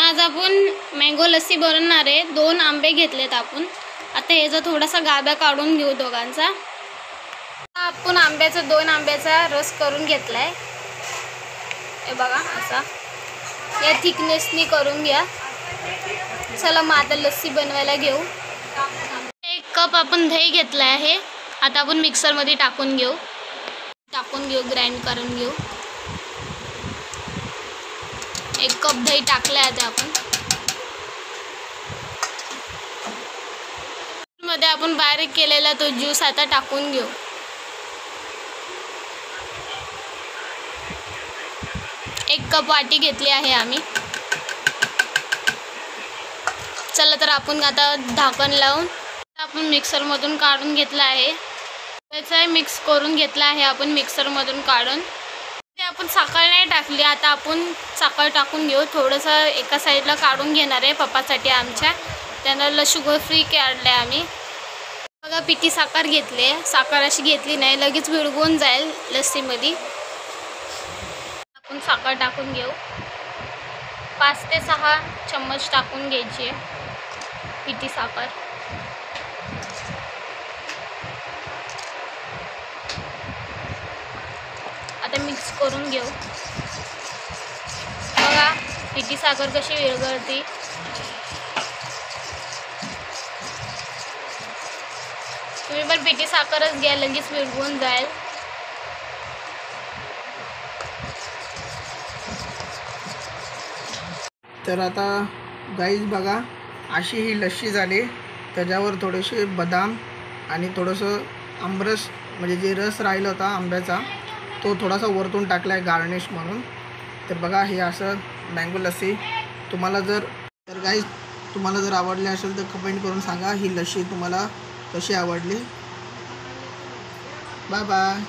आज आपण मँगो लस्सी बनवणार आहे। 2 आंबे घेतलेत आपण। आता याचा थोडासा गाभा काढून घेऊ दोघांचा। आपण आंब्याचा 2 आंब्याचा रस करून घेतलाय। हे बघा असा या थिकनेसनी करून घ्या। चला मग आता लस्सी बनवायला घेऊ। 1 कप आपण दही घेतला आहे। आता आपण मिक्सर मध्ये टाकून घेऊ ग्राइंड करून घेऊ। 1 कप दही टाकले आता आपण। मध्ये आपण बारीक केलेला तो ज्यूस आता टाकून घेऊ। एक कप वाटी घेतली आहे आम्ही। चला तर आपण आता झाकण लावून आपण मिक्सर मधून काढून घेतला आहे। त्याचा मिक्स करून घेतला आहे आपण मिक्सर मधून काढून। आपण साखर नाही टाकली, आता आपण साखर टाकून घेऊ। थोडंसं एका साईडला काढून घेणार आहे पप्पासाठी आमच्या, त्यांना शुगर फ्री काढले आम्ही। बघा पिठी साखर घेतली आहे। साखर अशी घेतली नाही, लगेच विरघळून जाईल लस्सीमध्ये। आपण साखर टाकून घेऊ। 5 ते 6 चम्मच टाकून घ्यायची आहे पिठी साखर। आता मिक्स करून घेऊ। बघा पिठी साखर कशी विरघळते। तुम्ही पण पिठी साखरच घ्या, लगेच विरघळून जाईल। तर आता गाईज बघा अशी ही लस्सी झाली। त्याच्यावर थोडेसे बदाम आणि थोडंसं आमरस म्हणजे जे रस राहिला होता आंब्याचा तो थोडासा वरतून टाकला आहे गार्निश म्हणून। तर बघा हे असं मँगो लस्सी। तुम्हाला जर आवडली असेल तर कमेंट करून सांगा ही लस्सी तुम्हाला कशी आवडली। Bye bye.